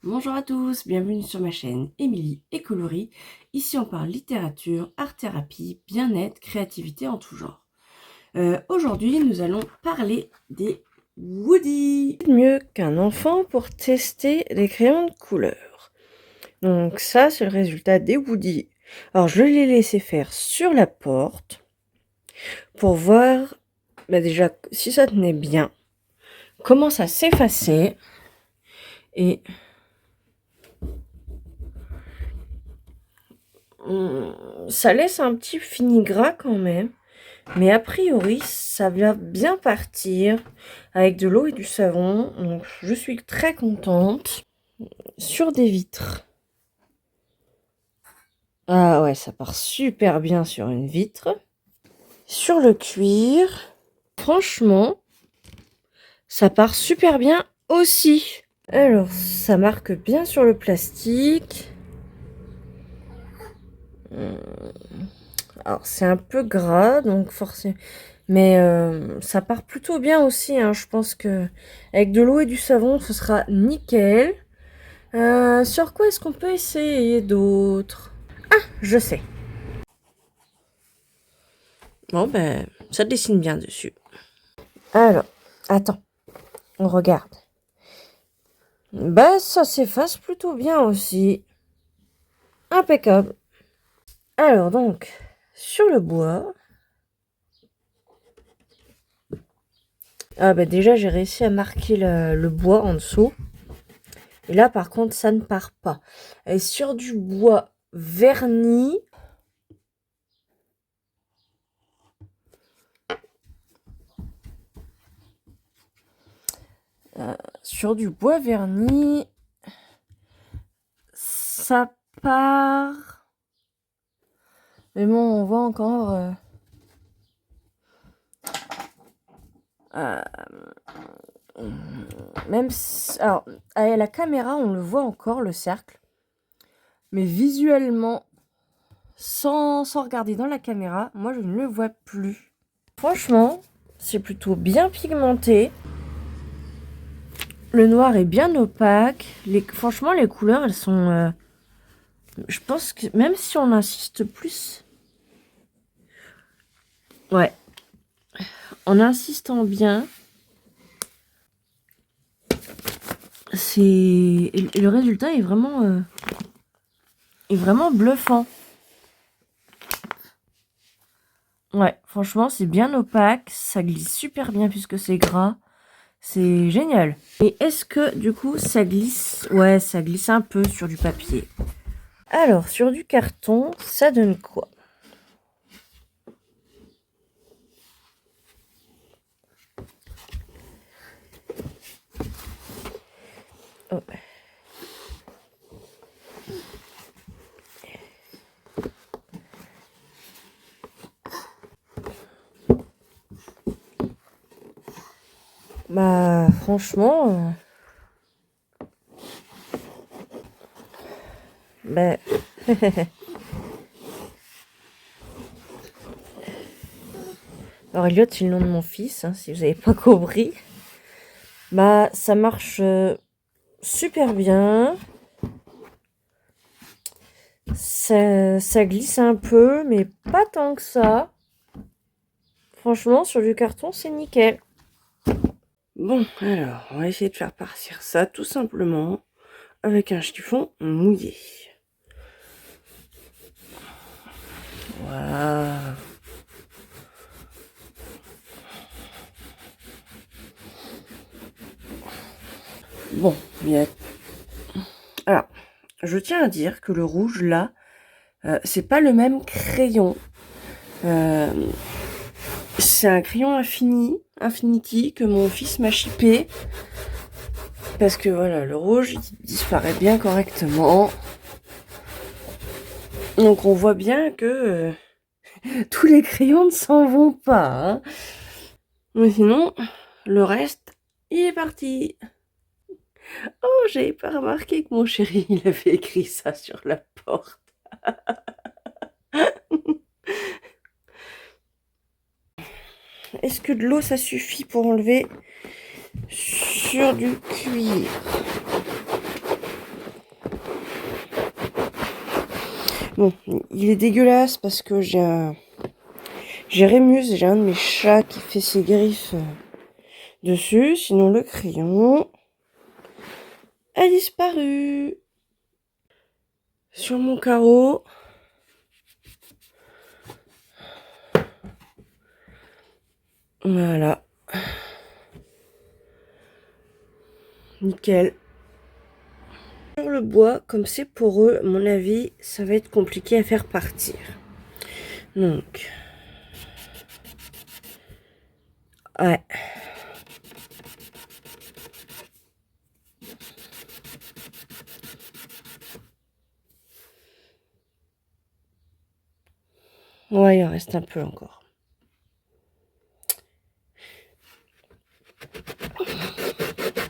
Bonjour à tous, bienvenue sur ma chaîne Émilie et Coloris. Ici on parle littérature, art-thérapie, bien-être, créativité en tout genre. Aujourd'hui nous allons parler des Woody. Mieux qu'un enfant pour tester les crayons de couleur. Donc ça c'est le résultat des Woody. Alors je l'ai laissé faire sur la porte pour voir déjà si ça tenait bien, comment ça s'effaçait et ça laisse un petit fini gras quand même. Mais a priori, ça va bien partir avec de l'eau et du savon. Donc, je suis très contente. Sur des vitres. Ah ouais, ça part super bien sur une vitre. Sur le cuir. Franchement, ça part super bien aussi. Alors, ça marque bien sur le plastique. Alors, c'est un peu gras, donc forcément... Mais ça part plutôt bien aussi, hein. Je pense que avec de l'eau et du savon, ce sera nickel. Sur quoi est-ce qu'on peut essayer d'autre? Ah, je sais. Bon, ben, ça dessine bien dessus. Alors, attends, on regarde. Bah, ça s'efface plutôt bien aussi. Impeccable. Alors, donc, sur le bois... Ah, bah déjà, j'ai réussi à marquer le bois en dessous. Et là, par contre, ça ne part pas. Et sur du bois verni... sur du bois verni, ça part. Mais bon, on voit encore... même si, alors, à la caméra, on le voit encore, le cercle. Mais visuellement, sans regarder dans la caméra, moi, je ne le vois plus. Franchement, c'est plutôt bien pigmenté. Le noir est bien opaque. Franchement, les couleurs, elles sont... je pense que même si on insiste plus... Ouais. En insistant bien... Le résultat est vraiment bluffant. Ouais, franchement, c'est bien opaque. Ça glisse super bien puisque c'est gras. C'est génial. Et est-ce que, du coup, ça glisse? Ouais, ça glisse un peu sur du papier. Alors, sur du carton, ça donne quoi? Oh. Bah, franchement... bah... Alors, Elliot, c'est le nom de mon fils, hein, si vous n'avez pas compris. Bah, ça marche super bien. Ça glisse un peu, mais pas tant que ça. Franchement, sur du carton, c'est nickel. Bon, alors, on va essayer de faire partir ça tout simplement avec un chiffon mouillé. Waouh. Bon, bien. Alors, je tiens à dire que le rouge, là, c'est pas le même crayon. C'est un crayon Infinity, que mon fils m'a chippé. Parce que voilà, le rouge, il disparaît bien correctement. Donc on voit bien que tous les crayons ne s'en vont pas. Hein. Mais sinon, le reste, il est parti. Oh, j'avais pas remarqué que mon chéri, il avait écrit ça sur la porte. Est-ce que de l'eau, ça suffit pour enlever sur du cuir? Bon, il est dégueulasse parce que j'ai Rémus, j'ai un de mes chats qui fait ses griffes dessus. Sinon, le crayon a disparu sur mon carreau. Voilà. Nickel. Sur le bois, comme c'est poreux, à mon avis, ça va être compliqué à faire partir. Donc, ouais. Ouais, il en reste un peu encore.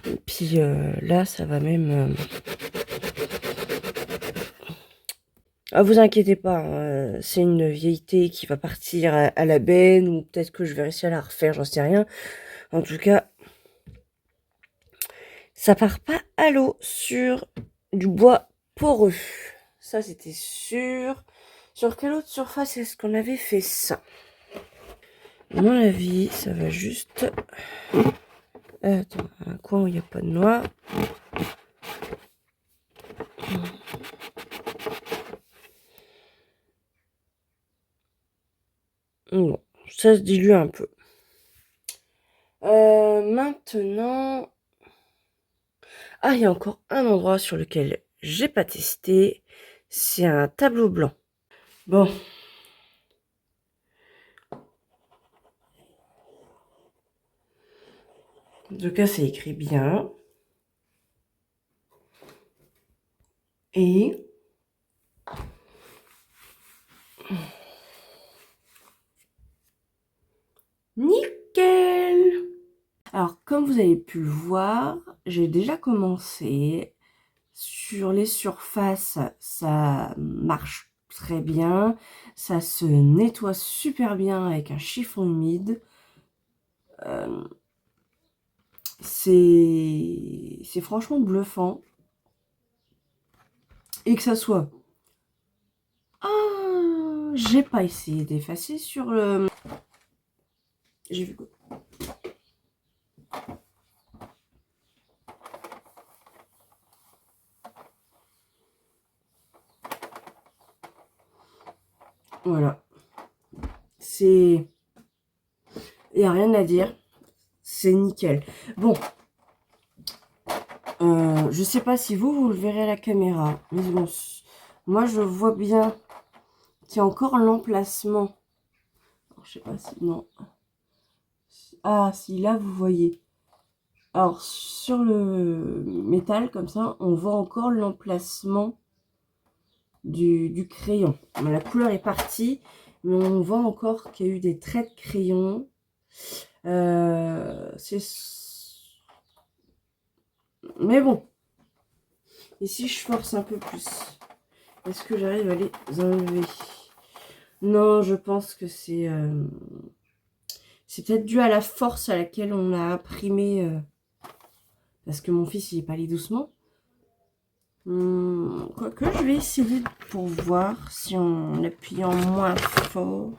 Et puis là, ça va même... Ah, vous inquiétez pas, hein, c'est une vieilleté qui va partir à la benne, ou peut-être que je vais réussir à la refaire, j'en sais rien. En tout cas, ça part pas à l'eau sur du bois poreux. Ça, c'était sûr. Sur quelle autre surface est-ce qu'on avait fait ça? À mon avis, ça va juste... Attends, un coin où il n'y a pas de noix. Bon, ça se dilue un peu. Maintenant... Ah, il y a encore un endroit sur lequel j'ai pas testé. C'est un tableau blanc. Bon. En tout cas, c'est écrit bien. Et... nickel! Alors, comme vous avez pu le voir, j'ai déjà commencé. Sur les surfaces, ça marche très bien. Ça se nettoie super bien avec un chiffon humide. C'est franchement bluffant. Et que ça soit... Ah, j'ai pas essayé d'effacer sur le... J'ai vu quoi? Voilà. C'est... Il n'y a rien à dire. C'est nickel. Bon. Je sais pas si vous le verrez à la caméra. Mais bon, moi, je vois bien qu'il y a encore l'emplacement. Je sais pas si... Non. Ah, si, là, vous voyez. Alors, sur le métal, comme ça, on voit encore l'emplacement du crayon. La couleur est partie, mais on voit encore qu'il y a eu des traits de crayon. Mais bon. Et si je force un peu plus, est-ce que j'arrive à les enlever? Non, je pense que c'est peut-être dû à la force à laquelle on a imprimé. Parce que mon fils, il est pas allé doucement. Quoique, je vais essayer pour voir si en appuyant moins fort.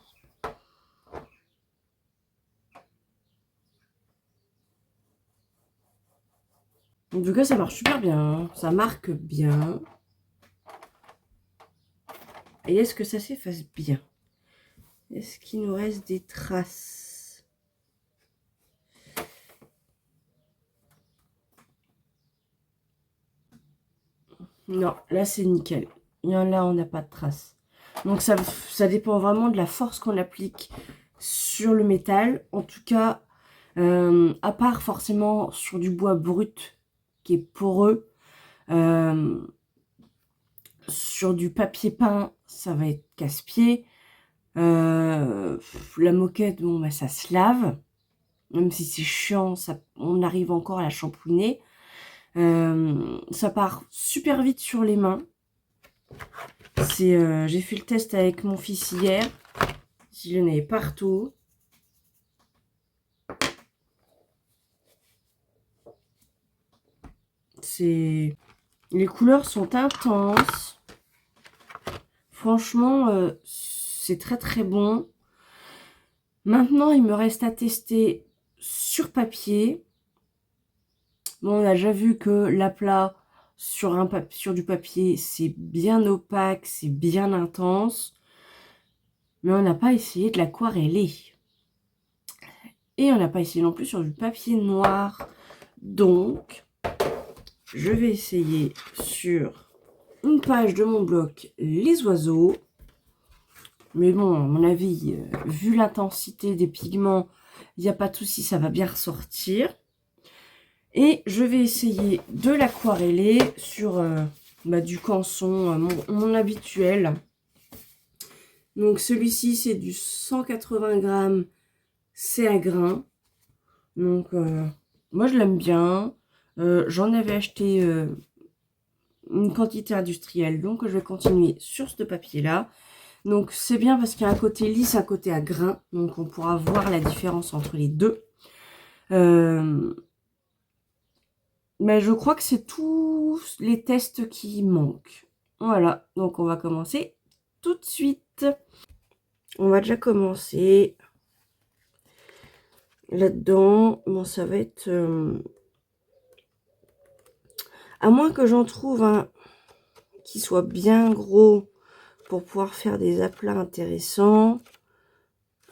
En tout cas, ça marche super bien. Hein. Ça marque bien. Et est-ce que ça s'efface bien? Est-ce qu'il nous reste des traces? Non, là, c'est nickel. Là, on n'a pas de traces. Donc, ça dépend vraiment de la force qu'on applique sur le métal. En tout cas, à part forcément sur du bois brut qui est poreux, sur du papier peint, ça va être casse-pied. La moquette, bon, bah, ça se lave. Même si c'est chiant, on arrive encore à la shampouiner. Ça part super vite sur les mains. J'ai fait le test avec mon fils hier. Il en avait partout. Les couleurs sont intenses. Franchement, c'est très très bon. Maintenant, il me reste à tester sur papier. Bon, on a déjà vu que l'aplat sur du papier, c'est bien opaque, c'est bien intense. Mais on n'a pas essayé de l'aquareller. Et on n'a pas essayé non plus sur du papier noir. Donc, je vais essayer sur une page de mon blog les oiseaux. Mais bon, à mon avis, vu l'intensité des pigments, il n'y a pas de souci, ça va bien ressortir. Et je vais essayer de l'aquareller sur du canson, mon habituel. Donc celui-ci, c'est du 180 grammes, c'est à grain. Donc moi, je l'aime bien. J'en avais acheté une quantité industrielle, donc je vais continuer sur ce papier-là. Donc c'est bien parce qu'il y a un côté lisse, un côté à grain. Donc on pourra voir la différence entre les deux. Mais je crois que c'est tous les tests qui manquent. Voilà, donc on va commencer tout de suite. On va déjà commencer là-dedans. Bon, ça va être... à moins que j'en trouve un qui soit bien gros pour pouvoir faire des aplats intéressants.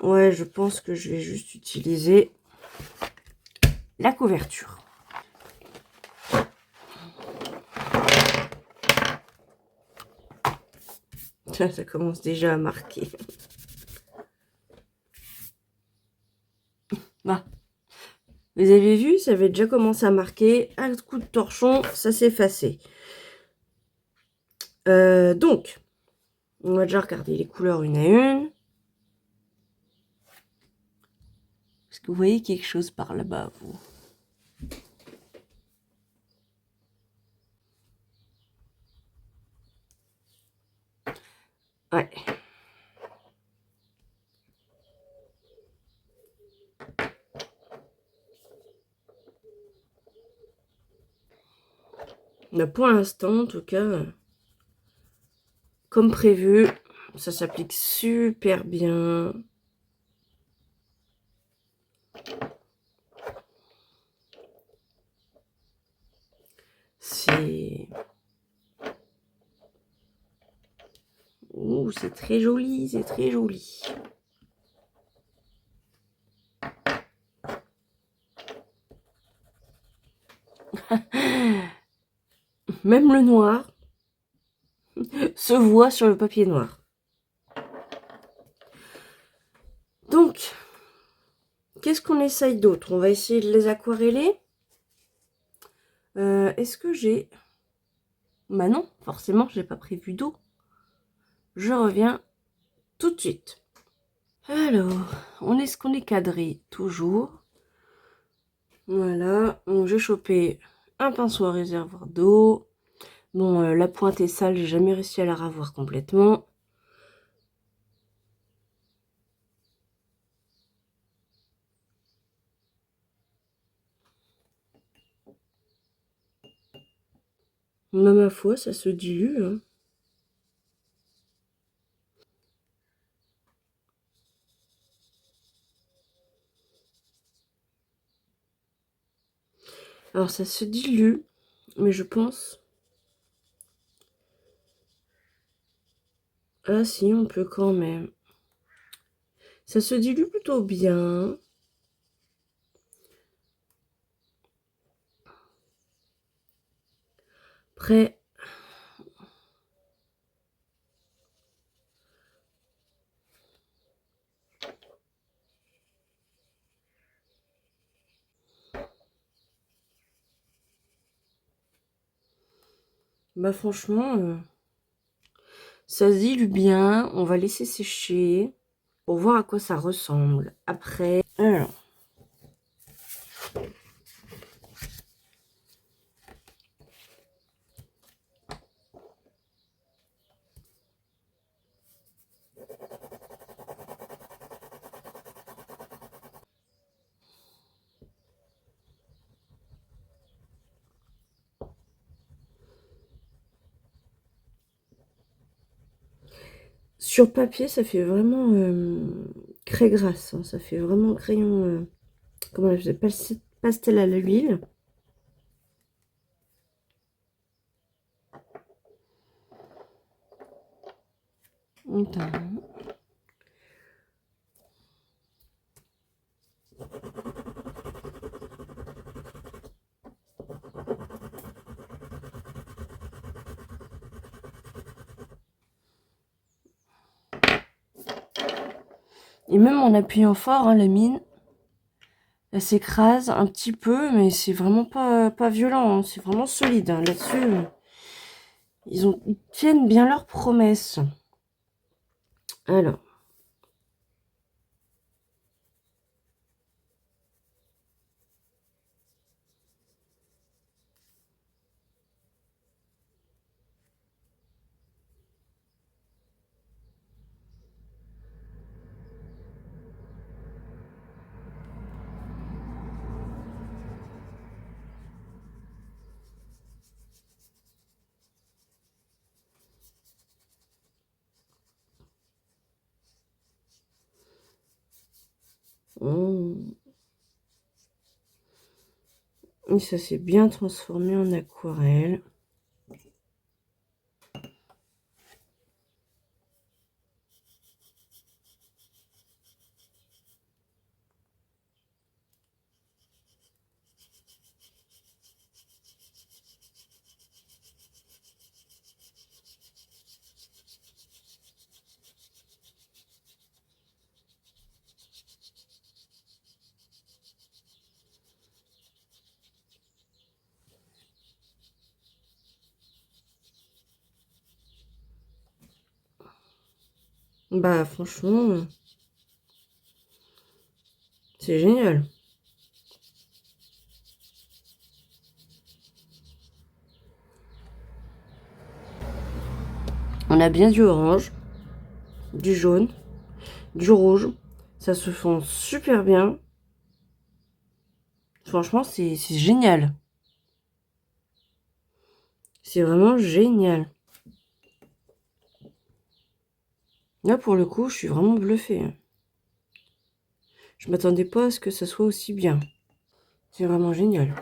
Ouais, je pense que je vais juste utiliser la couverture. Ça commence déjà à marquer. Ah. Vous avez vu, ça avait déjà commencé à marquer. Un coup de torchon, ça s'est effacé. Donc, on va déjà regarder les couleurs une à une. Est-ce que vous voyez quelque chose par là-bas, vous? Ouais. Mais pour l'instant, en tout cas, comme prévu, ça s'applique super bien. C'est... Ouh, c'est très joli, c'est très joli. Même le noir se voit sur le papier noir. Donc, qu'est-ce qu'on essaye d'autre? On va essayer de les aquareller. Est-ce que j'ai... Bah non, forcément, je n'ai pas prévu d'eau. Je reviens tout de suite. Alors, est-ce qu'on est cadré? Toujours. Voilà, donc j'ai chopé un pinceau à réservoir d'eau. Bon, la pointe est sale, j'ai jamais réussi à la ravoir complètement. Mais ma foi, ça se dilue, hein. Alors, ça se dilue, mais je pense... Ah si, on peut quand même. Ça se dilue plutôt bien. Après... Bah franchement, ça se dilue bien. On va laisser sécher pour voir à quoi ça ressemble. Après, alors... Sur papier, ça fait vraiment craie grasse. Hein. Ça fait vraiment crayon, comment je faisais, pastel à l'huile. Et même en appuyant fort, hein, la mine, elle s'écrase un petit peu, mais c'est vraiment pas violent. Hein. C'est vraiment solide. Hein. Là-dessus, ils tiennent bien leurs promesses. Alors. Et ça s'est bien transformé en aquarelle. Bah franchement, c'est génial. On a bien du orange, du jaune, du rouge. Ça se fond super bien. Franchement, c'est génial. C'est vraiment génial. Là, pour le coup, je suis vraiment bluffée. Je m'attendais pas à ce que ça soit aussi bien. C'est vraiment génial.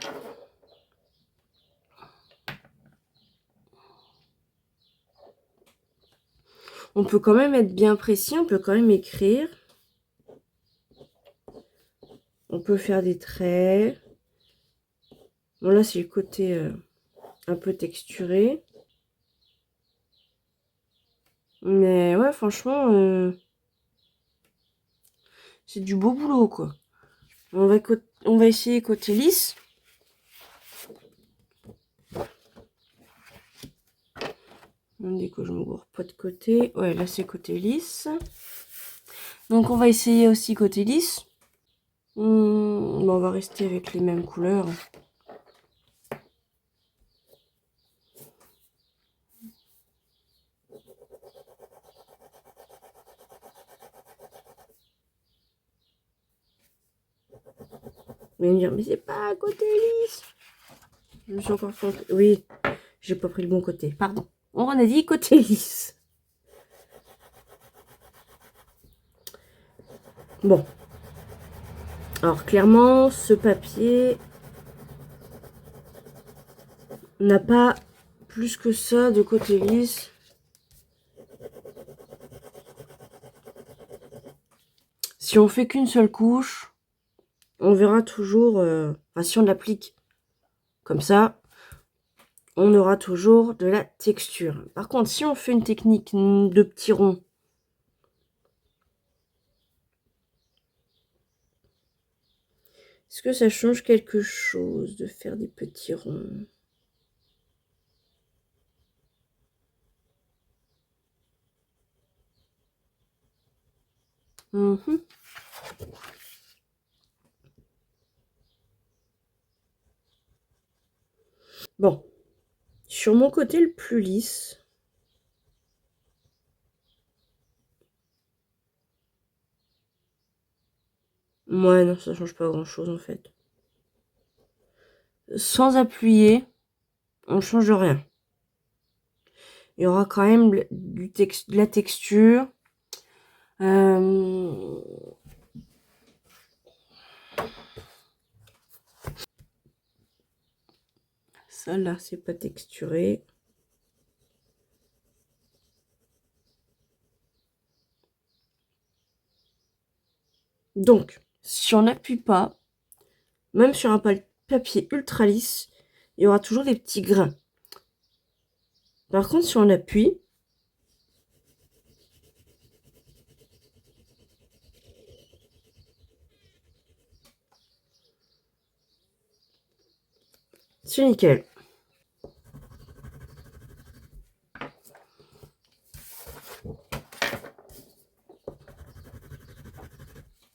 On peut quand même être bien précis, on peut quand même écrire. On peut faire des traits. Bon, là, c'est le côté un peu texturé. Mais ouais, franchement, c'est du beau boulot, quoi. On va essayer côté lisse. Dès que je me gourre pas de côté. Ouais, là, c'est côté lisse. Donc, on va essayer aussi côté lisse. Bon, on va rester avec les mêmes couleurs. Vous allez me dire, mais c'est pas à côté lisse. Je me suis encore fait... Oui, j'ai pas pris le bon côté. Pardon. On en a dit côté lisse. Bon. Alors, clairement, ce papier n'a pas plus que ça de côté lisse. Si on fait qu'une seule couche, on verra toujours... enfin, si on l'applique comme ça, on aura toujours de la texture. Par contre, si on fait une technique de petits ronds, est-ce que ça change quelque chose de faire des petits ronds? Bon, sur mon côté le plus lisse, ouais, non, ça change pas grand-chose en fait. Sans appuyer, on change rien. Il y aura quand même de la texture. Ça là, c'est pas texturé. Donc, si on n'appuie pas, même sur un papier ultra lisse, il y aura toujours des petits grains. Par contre, si on appuie, c'est nickel.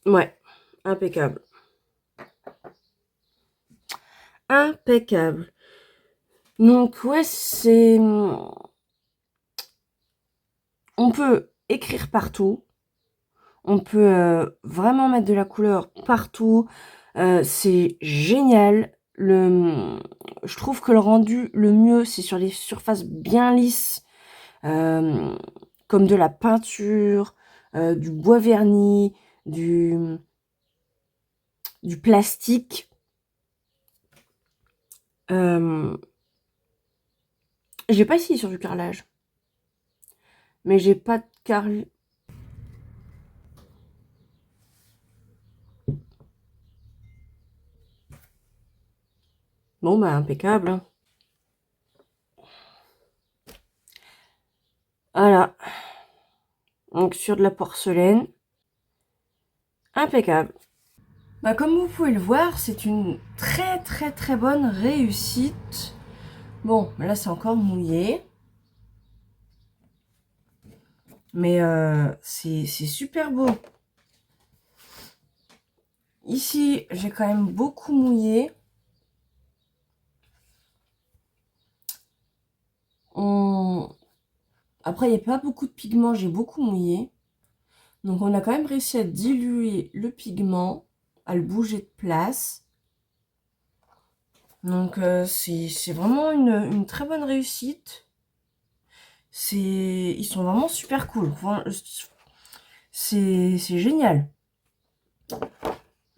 Ouais, impeccable. Impeccable. Donc, ouais, c'est... On peut écrire partout. On peut vraiment mettre de la couleur partout. C'est génial. Je trouve que le rendu le mieux, c'est sur les surfaces bien lisses, comme de la peinture, du bois verni, du plastique. J'ai pas essayé sur du carrelage, mais j'ai pas de carrelage. Bon, bah, impeccable, hein. Voilà. Donc, sur de la porcelaine. Impeccable. Bah, comme vous pouvez le voir, c'est une très très très bonne réussite. Bon, là, c'est encore mouillé. Mais c'est super beau. Ici, j'ai quand même beaucoup mouillé. Après, il n'y a pas beaucoup de pigment, j'ai beaucoup mouillé. Donc, on a quand même réussi à diluer le pigment, à le bouger de place. Donc, c'est vraiment une très bonne réussite. Ils sont vraiment super cool. C'est génial.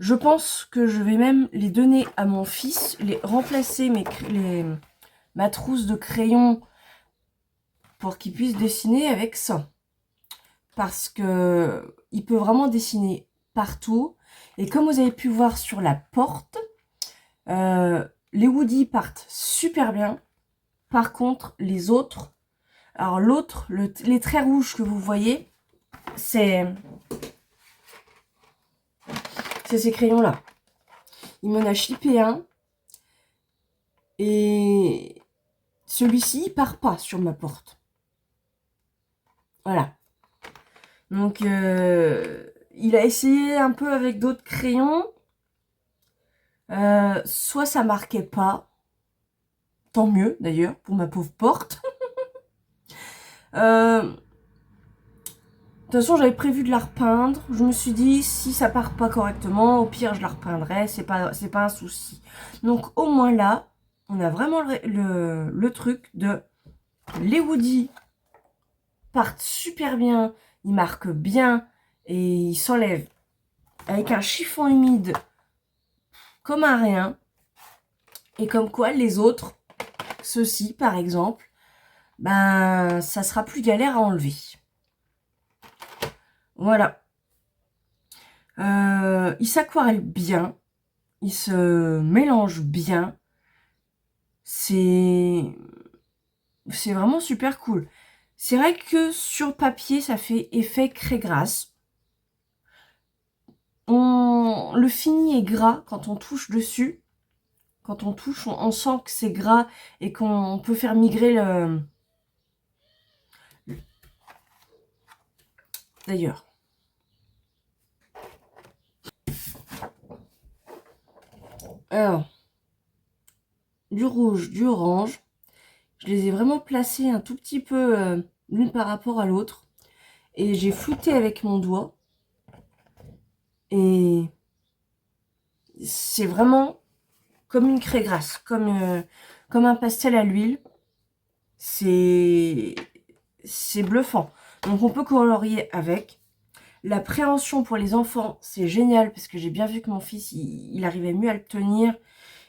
Je pense que je vais même les donner à mon fils, remplacer ma trousse de crayons pour qu'il puisse dessiner avec ça. Parce que il peut vraiment dessiner partout. Et comme vous avez pu voir sur la porte, les Woody partent super bien. Par contre, les autres, alors l'autre, les traits rouges que vous voyez, c'est ces crayons-là. Il m'en a chippé un. Et celui-ci, il part pas sur ma porte. Voilà. Donc, il a essayé un peu avec d'autres crayons. Soit ça marquait pas. Tant mieux, d'ailleurs, pour ma pauvre porte. De toute façon, j'avais prévu de la repeindre. Je me suis dit, si ça part pas correctement, au pire, je la repeindrai. C'est pas un souci. Donc, au moins là, on a vraiment le truc de... Les Woody partent super bien. Ils marquent bien. Et ils s'enlèvent avec un chiffon humide comme un rien. Et comme quoi, les autres, ceux-ci, par exemple, ben, ça sera plus galère à enlever. Voilà. Il s'aquarelle bien. Il se mélange bien. C'est vraiment super cool. C'est vrai que sur papier, ça fait effet craie-grasse. Le fini est gras quand on touche dessus. Quand on touche, on sent que c'est gras et qu'on peut faire migrer le... D'ailleurs. Alors, du rouge, du orange. Je les ai vraiment placés un tout petit peu l'une par rapport à l'autre. Et j'ai flouté avec mon doigt. Et c'est vraiment comme une craie grasse, comme un pastel à l'huile. C'est bluffant. Donc on peut colorier avec. La préhension pour les enfants, c'est génial parce que j'ai bien vu que mon fils, il arrivait mieux à le tenir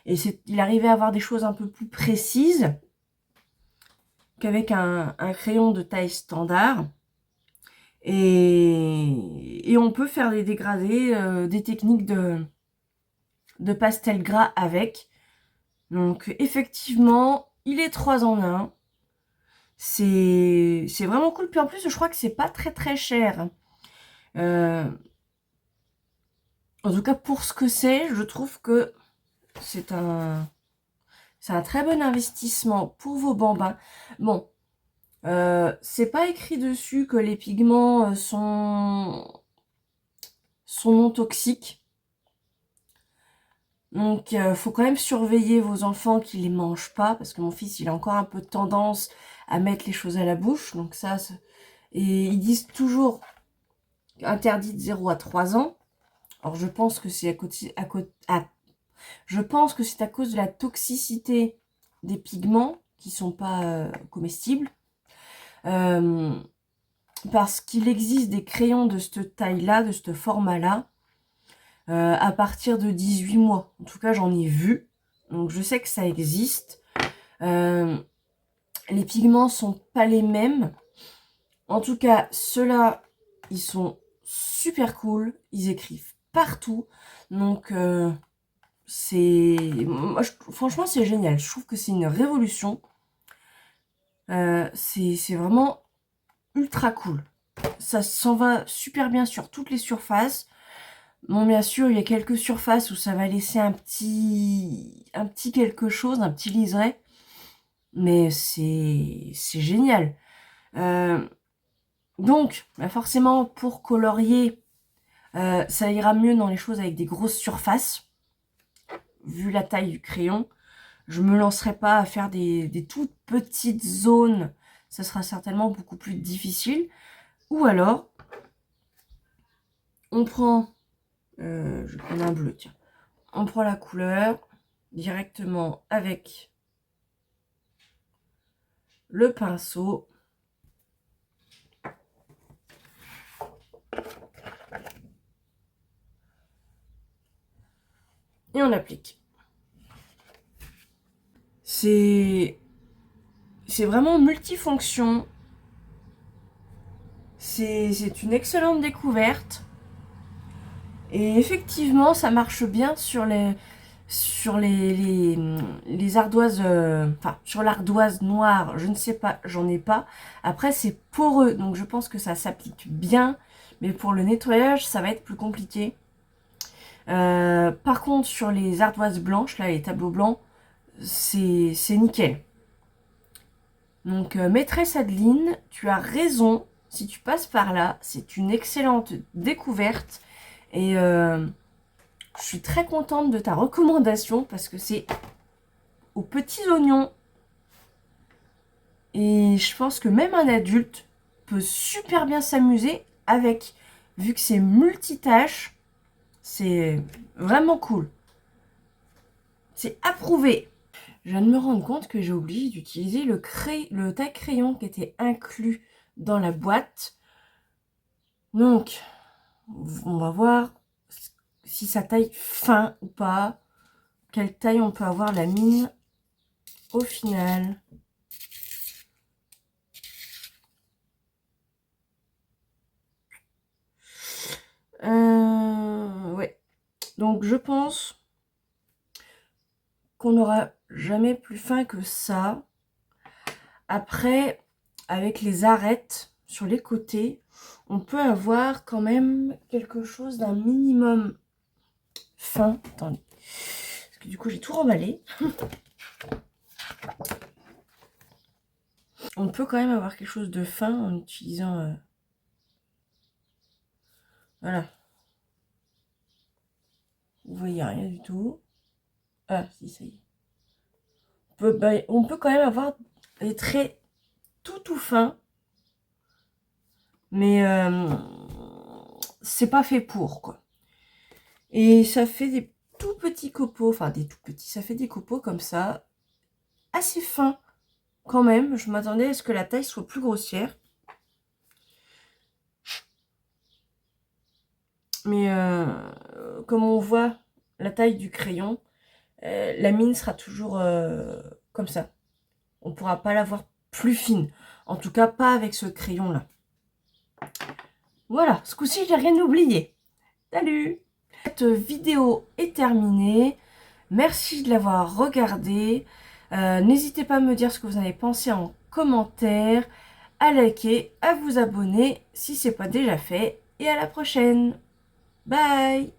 et il arrivait à avoir des choses un peu plus précises qu'avec un crayon de taille standard. Et on peut faire des dégradés, des techniques de pastel gras avec. Donc effectivement, il est 3 en 1. C'est vraiment cool. Puis en plus, je crois que c'est pas très cher. En tout cas, pour ce que c'est, je trouve que c'est un très bon investissement pour vos bambins. Bon, c'est pas écrit dessus que les pigments sont non toxiques. Donc, faut quand même surveiller vos enfants qui les mangent pas, parce que mon fils, il a encore un peu tendance à mettre les choses à la bouche. Donc ça, et ils disent toujours interdit de 0 à 3 ans. Alors, je pense que c'est je pense que c'est à cause de la toxicité des pigments qui sont pas comestibles. Parce qu'il existe des crayons de cette taille-là, de ce format-là, à partir de 18 mois. En tout cas, j'en ai vu. Donc, je sais que ça existe. Les pigments sont pas les mêmes. En tout cas, ceux-là, ils sont super cool. Ils écrivent partout. Donc, franchement, c'est génial. Je trouve que c'est une révolution. C'est vraiment ultra cool. Ça s'en va super bien sur toutes les surfaces. Bon, bien sûr, il y a quelques surfaces où ça va laisser un petit quelque chose, un petit liseré. Mais c'est génial. Donc, bah forcément, pour colorier, ça ira mieux dans les choses avec des grosses surfaces. Vu la taille du crayon, je me lancerai pas à faire des toutes petites zones. Ça sera certainement beaucoup plus difficile. Ou alors, on prend... je vais prendre un bleu, tiens. On prend la couleur directement avec le pinceau. Et on applique. C'est vraiment multifonction. C'est une excellente découverte. Et effectivement, ça marche bien sur les ardoises, enfin sur l'ardoise noire, je ne sais pas, j'en ai pas. Après, c'est poreux, donc je pense que ça s'applique bien, mais pour le nettoyage, ça va être plus compliqué. Par contre, sur les ardoises blanches, là, les tableaux blancs, c'est nickel. Donc, maîtresse Adeline, tu as raison. Si tu passes par là, c'est une excellente découverte. Et je suis très contente de ta recommandation parce que c'est aux petits oignons. Et je pense que même un adulte peut super bien s'amuser avec. Vu que c'est multitâche, c'est vraiment cool. C'est approuvé. Je viens de me rendre compte que j'ai oublié d'utiliser le taille-crayon qui était inclus dans la boîte. Donc, on va voir si ça taille fin ou pas. Quelle taille on peut avoir la mine au final. Ouais. Donc, je pense qu'on n'aura jamais plus fin que ça. Après, avec les arêtes sur les côtés, on peut avoir quand même quelque chose d'un minimum fin. Attendez. Parce que du coup, j'ai tout remballé. On peut quand même avoir quelque chose de fin en utilisant... Voilà. Vous voyez rien du tout. Ah, si, ça y est. On peut quand même avoir des traits tout fins. Mais c'est pas fait pour, quoi. Et ça fait des tout petits copeaux. Enfin, des tout petits. Ça fait des copeaux comme ça. Assez fins, quand même. Je m'attendais à ce que la taille soit plus grossière. Mais comme on voit la taille du crayon, la mine sera toujours comme ça. On ne pourra pas la voir plus fine. En tout cas, pas avec ce crayon-là. Voilà, ce coup-ci, je n'ai rien oublié. Salut! Cette vidéo est terminée. Merci de l'avoir regardée. N'hésitez pas à me dire ce que vous en avez pensé en commentaire, à liker, à vous abonner si ce n'est pas déjà fait. Et à la prochaine. Bye!